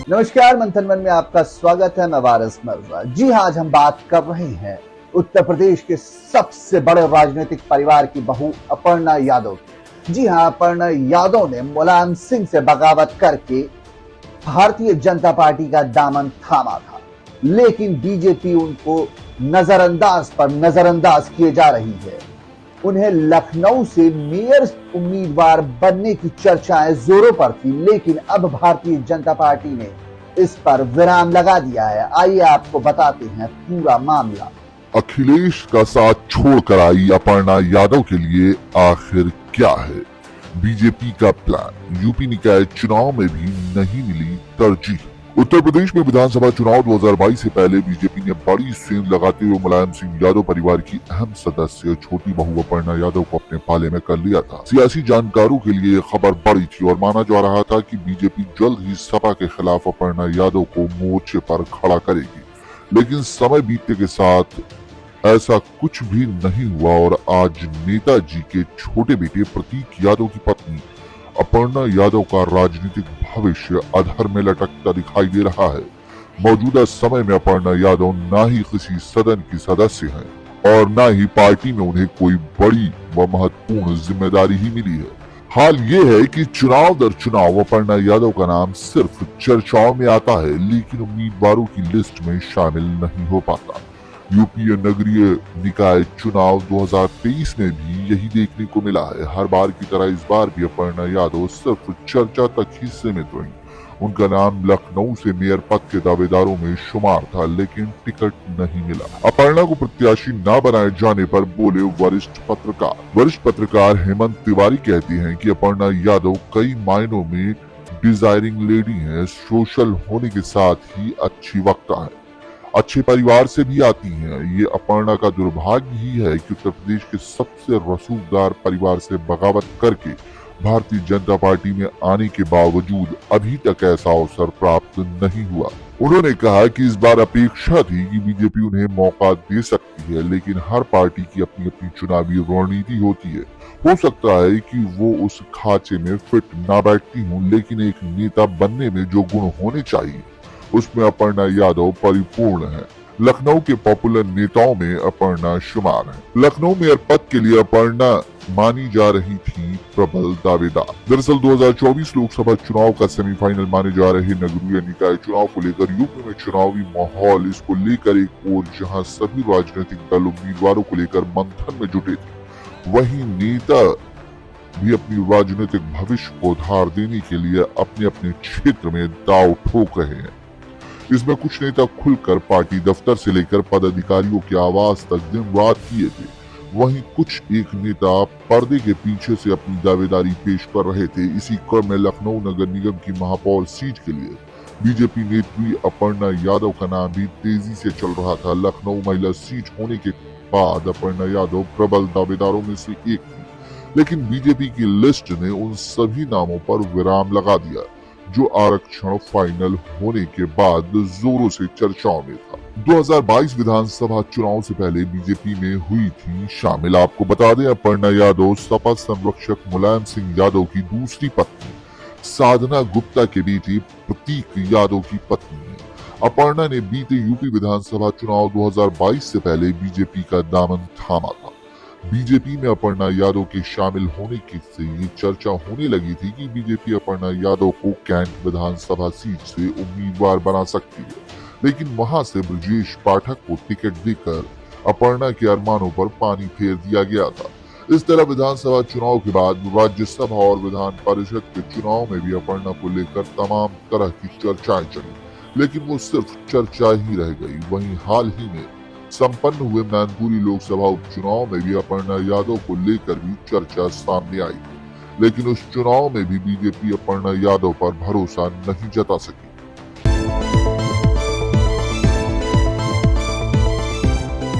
नमस्कार, मंथन मन में आपका स्वागत है। मैं वारिस मिर्जा। जी हाँ, आज हम बात कर रहे हैं उत्तर प्रदेश के सबसे बड़े राजनीतिक परिवार की बहू अपर्णा यादव की। जी हाँ, अपर्णा यादव ने मुलायम सिंह से बगावत करके भारतीय जनता पार्टी का दामन थामा था, लेकिन बीजेपी उनको नजरअंदाज किए जा रही है। उन्हें लखनऊ से मेयर उम्मीदवार बनने की चर्चाएं जोरों पर थी, लेकिन अब भारतीय जनता पार्टी ने इस पर विराम लगा दिया है। आइए आपको बताते हैं पूरा मामला। अखिलेश का साथ छोड़कर आई अपर्णा यादव के लिए आखिर क्या है बीजेपी का प्लान? यूपी निकाय चुनाव में भी नहीं मिली तरजीह। उत्तर प्रदेश में विधानसभा चुनाव 2022 से पहले बीजेपी ने बड़ी सेंध लगाते हुए मुलायम सिंह यादव परिवार की अहम सदस्य छोटी बहू अपर्णा यादव को अपने पाले में कर लिया था। सियासी जानकारों के लिए खबर बड़ी थी और माना जा रहा था कि बीजेपी जल्द ही सपा के खिलाफ अपर्णा यादव को मोर्चे पर खड़ा करेगी, लेकिन समय बीतने के साथ ऐसा कुछ भी नहीं हुआ और आज नेताजी के छोटे बेटे प्रतीक यादव की पत्नी अपर्णा यादव का राजनीतिक भविष्य अधर में लटकता दिखाई दे रहा है। मौजूदा समय में अपर्णा यादव ना ही किसी सदन की सदस्य हैं और ना ही पार्टी में उन्हें कोई बड़ी व महत्वपूर्ण जिम्मेदारी ही मिली है। हाल ये है कि चुनाव दर चुनाव अपर्णा यादव का नाम सिर्फ चर्चाओं में आता है, लेकिन उम्मीदवारों की लिस्ट में शामिल नहीं हो पाता। यूपीए नगरीय निकाय चुनाव 2023 में भी यही देखने को मिला है। हर बार की तरह इस बार भी अपर्णा यादव सिर्फ चर्चा तक ही सीमित रही। उनका नाम लखनऊ से मेयर पद के दावेदारों में शुमार था, लेकिन टिकट नहीं मिला। अपर्णा को प्रत्याशी न बनाए जाने पर बोले वरिष्ठ पत्रकार हेमंत तिवारी कहते हैं कि अपर्णा यादव कई मायनों में डिजायरिंग लेडी है, सोशल होने के साथ ही अच्छी वक्ता है, अच्छे परिवार से भी आती हैं। ये अपर्णा का दुर्भाग्य ही है कि उत्तर प्रदेश के सबसे रसूखदार परिवार से बगावत करके भारतीय जनता पार्टी में आने के बावजूद अभी तक ऐसा अवसर प्राप्त नहीं हुआ। उन्होंने कहा कि इस बार अपेक्षा थी कि बीजेपी उन्हें मौका दे सकती है, लेकिन हर पार्टी की अपनी अपनी चुनावी रणनीति होती है। हो सकता है कि वो उस खांचे में फिट ना बैठती हूँ, लेकिन एक नेता बनने में जो गुण होने चाहिए उसमें अपर्णा यादव परिपूर्ण है। लखनऊ के पॉपुलर नेताओं में अपर्णा शुमार है। लखनऊ मेयर पद के लिए अपर्णा मानी जा रही थी प्रबल दावेदार। दरअसल 2024 लोकसभा चुनाव का सेमीफाइनल माने जा रहे नगरीय निकाय चुनाव को लेकर यूपी में चुनावी माहौल इसको लेकर एक ओर जहां सभी राजनीतिक दल उम्मीदवारों को लेकर मंथन में जुटे थे, वहीं नेता भी अपनी राजनीतिक भविष्य को धार देने के लिए अपने अपने क्षेत्र में दांव ठोक रहे हैं। इसमें कुछ नेता खुलकर पार्टी दफ्तर से लेकर पदाधिकारियों के आवास तक दिन रात किए थे, वहीं कुछ एक नेता पर्दे के पीछे से अपनी दावेदारी पेश कर रहे थे। इसी क्रम में लखनऊ नगर निगम की महापौर सीट के लिए बीजेपी नेत्री अपर्णा यादव का नाम भी तेजी से चल रहा था। लखनऊ महिला सीट होने के बाद अपर्णा यादव प्रबल दावेदारों में से एक थी, लेकिन बीजेपी की लिस्ट ने उन सभी नामों पर विराम लगा दिया जो आरक्षण फाइनल होने के बाद जोरों से चर्चाओं में था। 2022 विधानसभा चुनाव से पहले बीजेपी में हुई थी शामिल। आपको बता दें, अपर्णा यादव सपा संरक्षक मुलायम सिंह यादव की दूसरी पत्नी साधना गुप्ता के बेटे प्रतीक यादव की पत्नी है। अपर्णा ने बीते यूपी विधानसभा चुनाव 2022 से पहले बीजेपी का दामन थामा था। बीजेपी में अपर्णा यादव के शामिल होने की से ये चर्चा होने लगी थी कि बीजेपी अपर्णा यादव को कैंट विधानसभा सीट से उम्मीदवार बना सकती है, लेकिन वहां से ब्रजेश पाठक को टिकट देकर अपर्णा के अरमानों पर पानी फेर दिया गया था। इस तरह विधानसभा चुनाव के बाद राज्यसभा और विधान परिषद के चुनाव में भी अपर्णा को लेकर तमाम तरह की चर्चाएं चली, लेकिन वो सिर्फ चर्चा ही रह गई। वहीं हाल ही में संपन्न हुए मैनपुरी लोकसभा उपचुनाव में भी अपर्णा यादव को लेकर भी चर्चा सामने आई, लेकिन उस चुनाव में भी बीजेपी अपर्णा यादव पर भरोसा नहीं जता सकी।